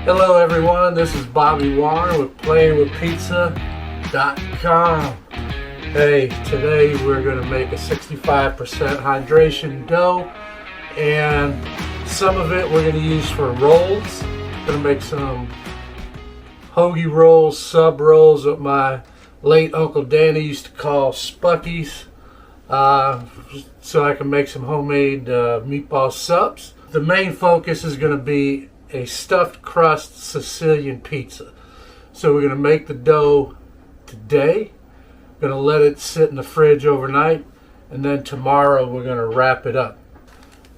Hello everyone, this is Bobby Warren with PlayingWithPizza.com. Hey, today we're going to make a 65% hydration dough, and some of it we're going to use for rolls. Going to make some hoagie rolls, sub rolls that my late Uncle Danny used to call Spuckies, so I can make some homemade meatball subs. The main focus is going to be a stuffed crust Sicilian pizza. So we're going to make the dough today, going to let it sit in the fridge overnight, and then tomorrow we're going to wrap it up.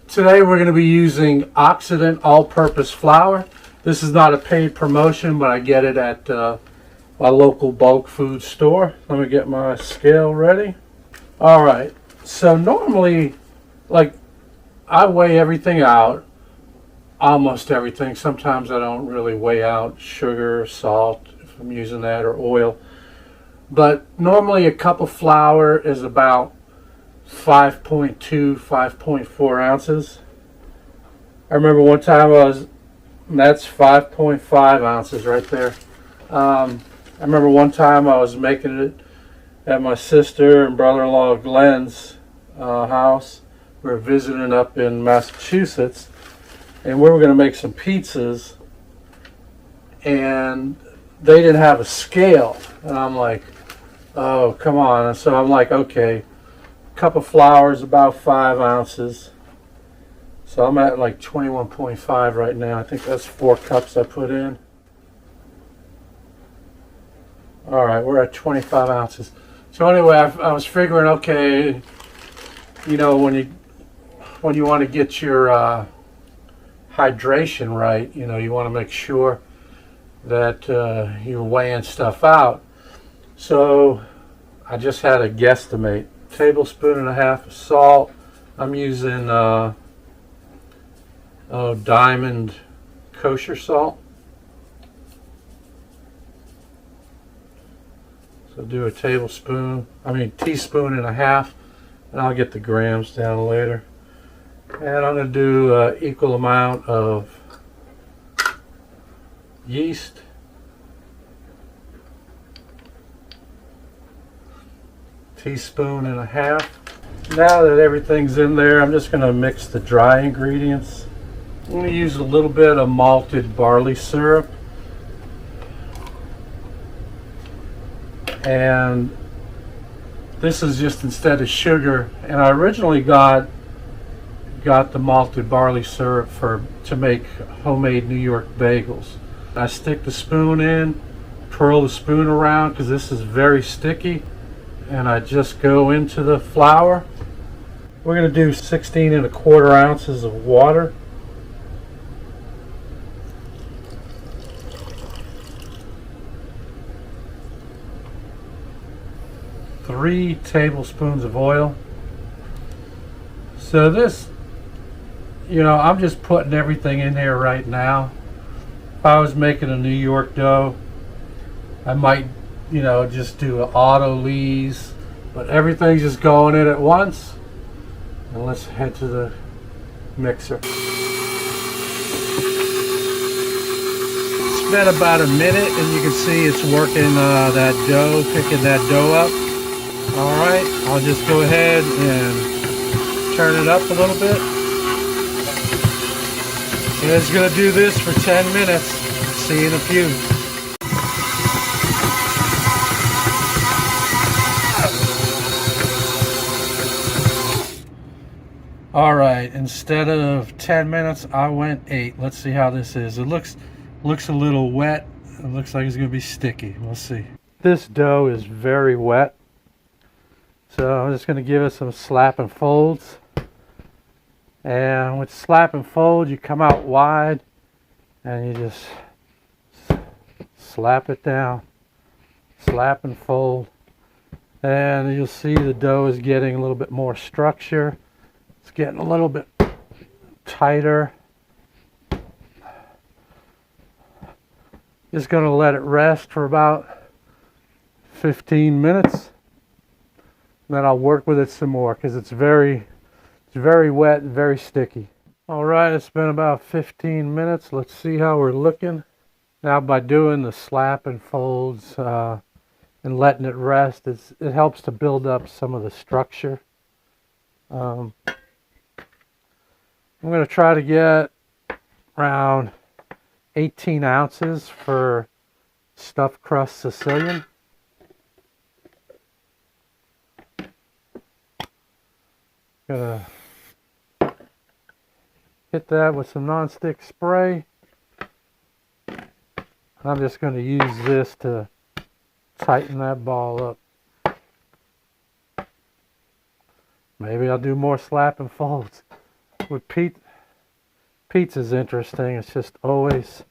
Today we're going to be using Occident all-purpose flour. This is not a paid promotion, but I get it at my local bulk food store. Let me get my scale ready. Alright, so normally, like, I weigh everything out. Almost everything. Sometimes I don't really weigh out sugar, salt, if I'm using that, or oil. But normally a cup of flour is about 5.2, 5.4 ounces. I remember one time that's 5.5 ounces right there. I remember one time I was making it at my sister and brother-in-law Glenn's house. We were visiting up in Massachusetts. And we were going to make some pizzas, and they didn't have a scale. And I'm like, oh, come on. And so I'm like, okay, a cup of flour is about 5 ounces. So I'm at like 21.5 right now. I think that's 4 cups I put in. All right, we're at 25 ounces. So anyway, I was figuring, okay, you know, when you want to get your hydration right, you know, you want to make sure that you're weighing stuff out. So I just had a guesstimate. Tablespoon and a half of salt. I'm using Diamond kosher salt. So do a teaspoon and a half, and I'll get the grams down later. And I'm going to do equal amount of yeast. Teaspoon and a half. Now that everything's in there, I'm just going to mix the dry ingredients. I'm going to use a little bit of malted barley syrup. And this is just instead of sugar. And I originally got the malted barley syrup to make homemade New York bagels. I stick the spoon in, twirl the spoon around because this is very sticky, and I just go into the flour. We're going to do 16¼ ounces of water. Three tablespoons of oil. So this, you know, I'm just putting everything in here right now. If I was making a New York dough, I might, you know, just do an auto lees, but everything's just going in at once. And let's head to the mixer. It's been about a minute, and you can see it's working that dough, picking that dough up. All right, I'll just go ahead and turn it up a little bit. And it's going to do this for 10 minutes. See you in a few. All right, instead of 10 minutes, I went 8. Let's see how this is. It looks a little wet. It looks like it's going to be sticky. We'll see. This dough is very wet. So I'm just going to give it some slap and folds. And with slap and fold, you come out wide and you just slap it down, slap and fold, and you'll see the dough is getting a little bit more structure. It's getting a little bit tighter. Just going to let it rest for about 15 minutes. And then I'll work with it some more because it's very wet and very sticky. All right, it's been about 15 minutes. Let's see how we're looking. Now by doing the slap and folds and letting it rest, it helps to build up some of the structure. I'm going to try to get around 18 ounces for stuffed crust Sicilian. Gonna hit that with some non-stick spray. I'm just going to use this to tighten that ball up. Maybe I'll do more slap and folds. With pizza's interesting. It's just always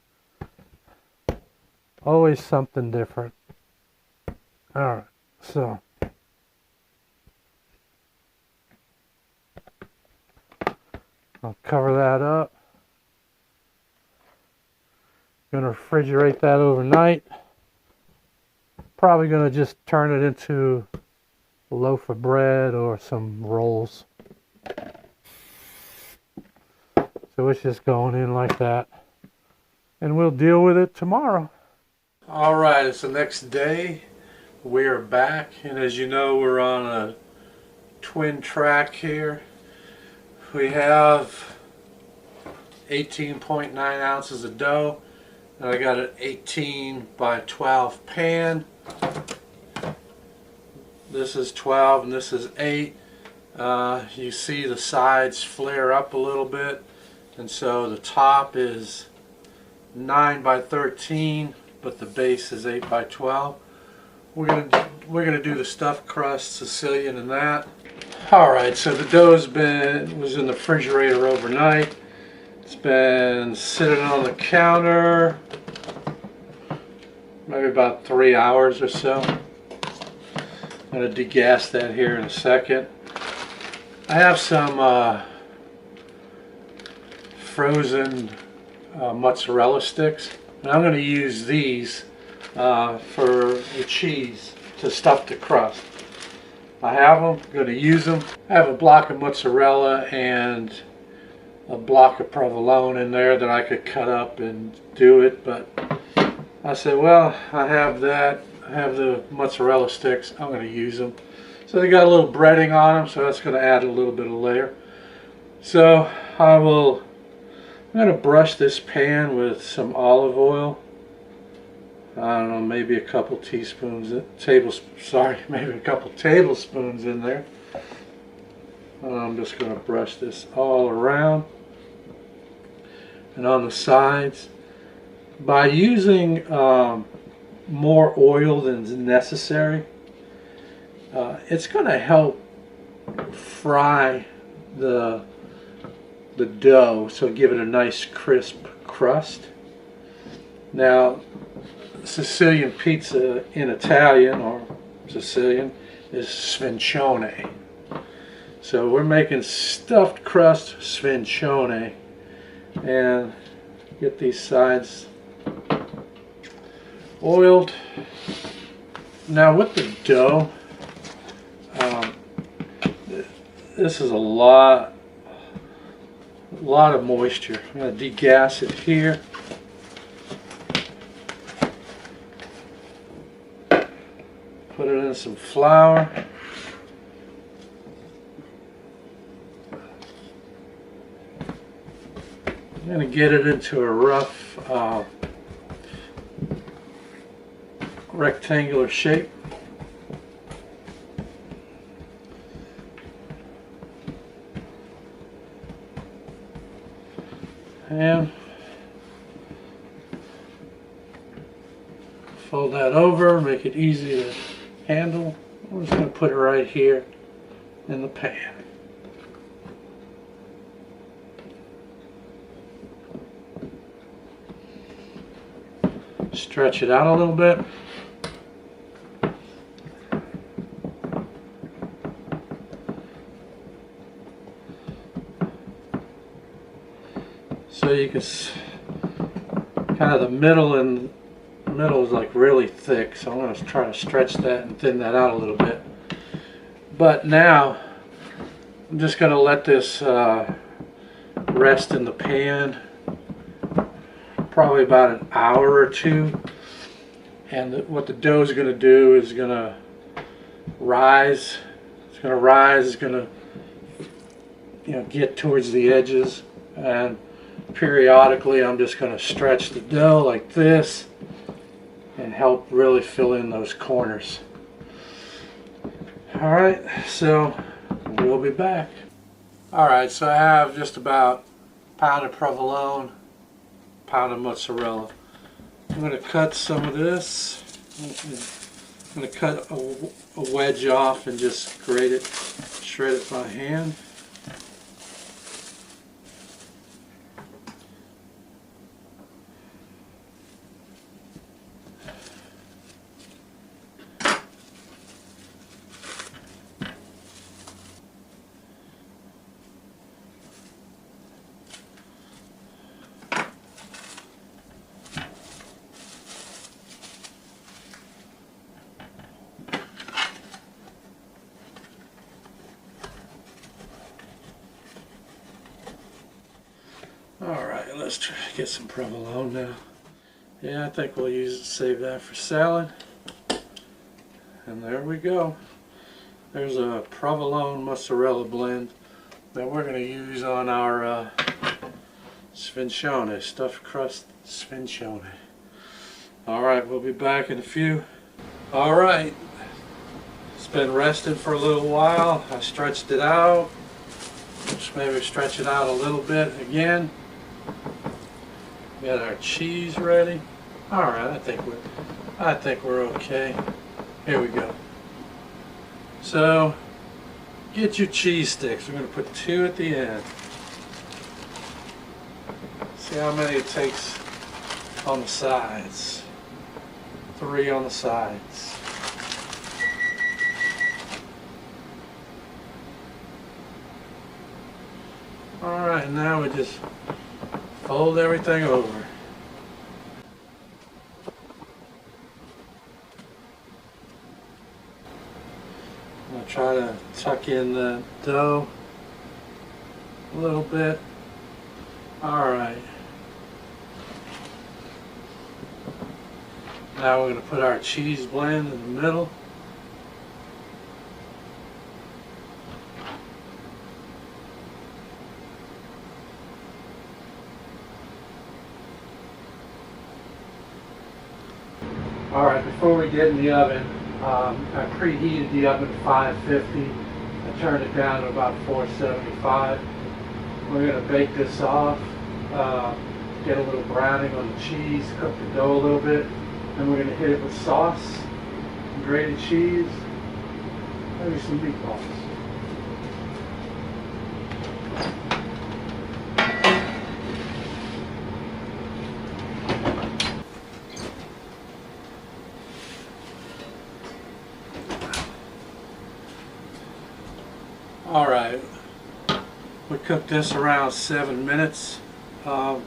something different. Alright, so I'll cover that up. Going to refrigerate that overnight. Probably going to just turn it into a loaf of bread or some rolls. So it's just going in like that. And we'll deal with it tomorrow. Alright, it's the next day. We're back. And as you know, we're on a twin track here. We have 18.9 ounces of dough. And I got an 18 by 12 pan. This is 12 and this is 8. You see the sides flare up a little bit, and so the top is 9 by 13, but the base is 8 by 12. We're gonna do the stuffed crust Sicilian in that. All right, so the dough was in the refrigerator overnight. It's been sitting on the counter maybe about 3 hours or so. I'm going to degas that here in a second. I have some frozen mozzarella sticks, and I'm going to use these for the cheese to stuff the crust. I have them, I'm going to use them. I have a block of mozzarella and a block of provolone in there that I could cut up and do it, but I said, well, I have that. I have the mozzarella sticks. I'm going to use them. So they got a little breading on them, so that's going to add a little bit of layer. So I'm going to brush this pan with some olive oil. I don't know, maybe a couple teaspoons, maybe a couple tablespoons in there. I'm just going to brush this all around and on the sides. By using more oil than is necessary, it's going to help fry the dough, so give it a nice crisp crust. Now, Sicilian pizza in Italian or Sicilian is sfincione. So we're making stuffed crust sfincione, and get these sides oiled. Now with the dough, this is a lot of moisture. I'm going to degas it here. Put it in some flour. I'm going to get it into a rough rectangular shape. And fold that over, make it easy to handle. I'm just going to put it right here in the pan. Stretch it out a little bit. So you can kind of the middle is like really thick, so I'm going to try to stretch that and thin that out a little bit. But now I'm just going to let this rest in the pan probably about an hour or two. And what the dough is going to do is going to rise. It's going to rise. It's going to get towards the edges, and periodically I'm just going to stretch the dough like this and help really fill in those corners. Alright, so we'll be back. Alright, so I have just about a pound of provolone, a pound of mozzarella. I'm going to cut some of this. I'm going to cut a wedge off and just grate it, shred it by hand. Alright, let's try to get some provolone now. Yeah, I think we'll save that for salad. And there we go. There's a provolone mozzarella blend that we're going to use on our sfincione, stuffed crust sfincione. Alright, we'll be back in a few. Alright, it's been resting for a little while. I stretched it out. Just maybe stretch it out a little bit again. Got our cheese ready. Alright, I think we're okay. Here we go. So get your cheese sticks. We're going to put 2 at the end. See how many it takes on the sides. 3 on the sides. Alright, now we just fold everything over. I'm going to try to tuck in the dough a little bit. Alright. Now we're going to put our cheese blend in the middle. Alright, before we get in the oven, I preheated the oven to 550. I turned it down to about 475. We're going to bake this off, get a little browning on the cheese, cook the dough a little bit, and we're going to hit it with sauce, some grated cheese, maybe some meatballs. Alright, we cooked this around 7 minutes. Got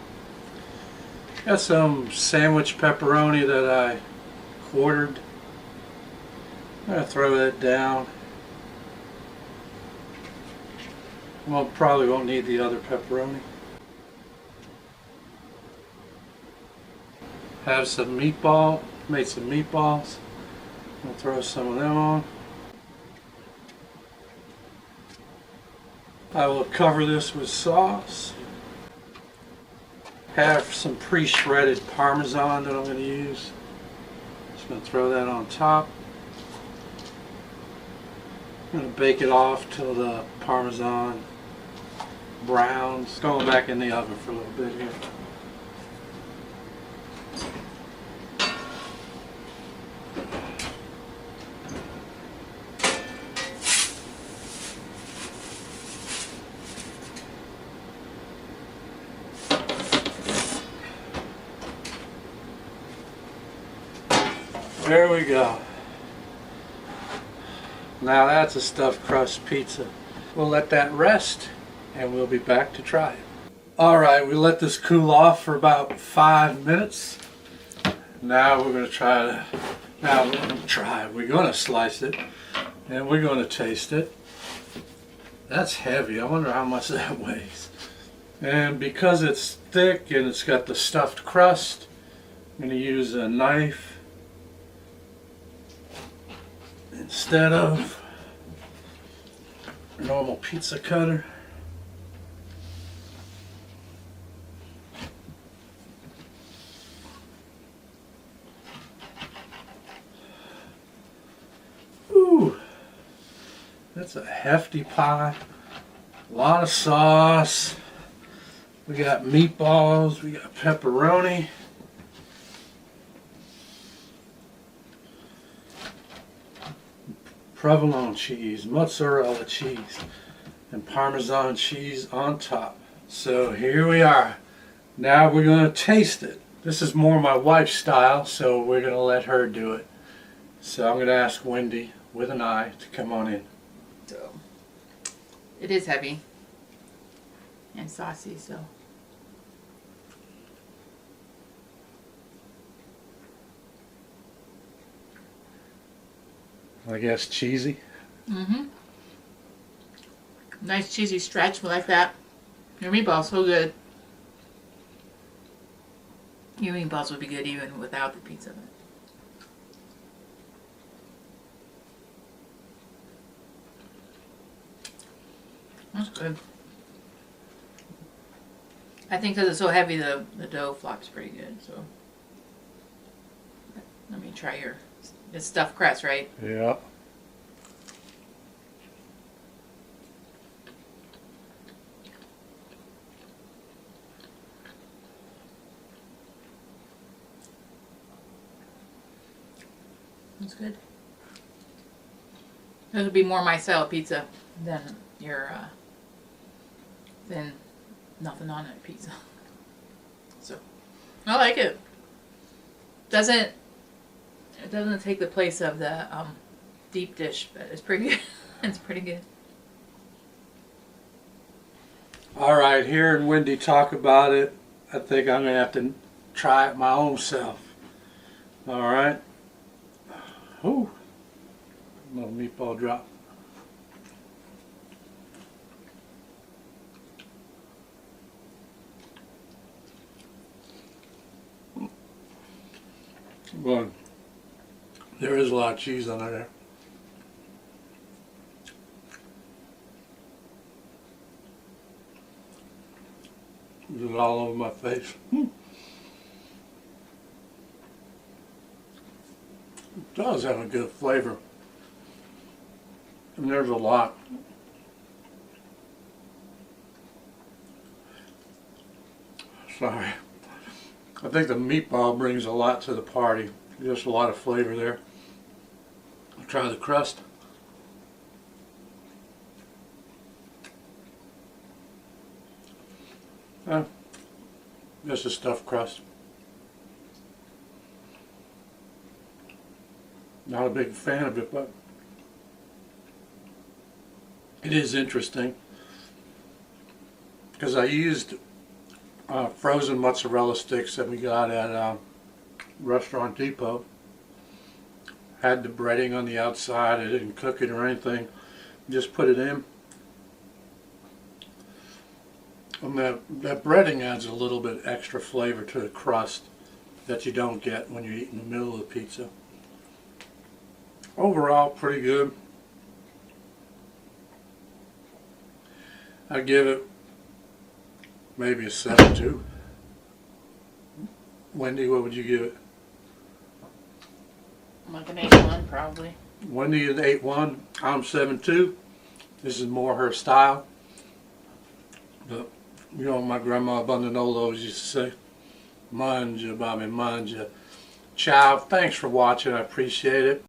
some sandwich pepperoni that I quartered. I'm going to throw that down. Probably won't need the other pepperoni. Have some made some meatballs. I'm going to throw some of them on. I will cover this with sauce. Have some pre-shredded Parmesan that I'm going to use. Just going to throw that on top. I'm going to bake it off till the Parmesan browns. Going back in the oven for a little bit here. There we go. Now that's a stuffed crust pizza. We'll let that rest and we'll be back to try it. Alright, we let this cool off for about 5 minutes. Now we're going to we're going to slice it and we're going to taste it. That's heavy. I wonder how much that weighs. And because it's thick and it's got the stuffed crust, I'm going to use a knife instead of a normal pizza cutter. Ooh, that's a hefty pie. A lot of sauce. We got meatballs, we got pepperoni. Provolone cheese, mozzarella cheese, and Parmesan cheese on top. So here we are. Now we're going to taste it. This is more my wife's style, so we're going to let her do it. So I'm going to ask Wendy, with an I, to come on in. So, it is heavy and saucy, so. I guess cheesy. Mm-hmm. Nice cheesy stretch, we like that. Your meatballs so good. Your meatballs would be good even without the pizza. That's good. I think because it's so heavy, the dough flops pretty good. So let me try your. It's stuffed crust, right? Yeah. That's good. This would be more my style of pizza than your than nothing on it pizza. So I like it. It doesn't take the place of the deep dish, but it's pretty good. It's pretty good. All right, hearing Wendy talk about it, I think I'm going to have to try it my own self. All right. Ooh, little meatball drop. Well, there is a lot of cheese under there. It's all over my face. It does have a good flavor. And there's a lot. Sorry. I think the meatball brings a lot to the party. Just a lot of flavor there. I'll try the crust. Just a stuffed crust. Not a big fan of it, but it is interesting because I used frozen mozzarella sticks that we got at Restaurant Depot. Had the breading on the outside. I didn't cook it or anything. Just put it in. And that breading adds a little bit extra flavor to the crust that you don't get when you eat in the middle of the pizza. Overall, pretty good. I give it maybe a 7.2. Wendy, what would you give it? Like an 8-1 probably. Wendy is 8.1. I'm 7.2. This is more her style. But, you know, my grandma Bandanola always used to say, manja, Bobby, manja. Ciao. Thanks for watching. I appreciate it.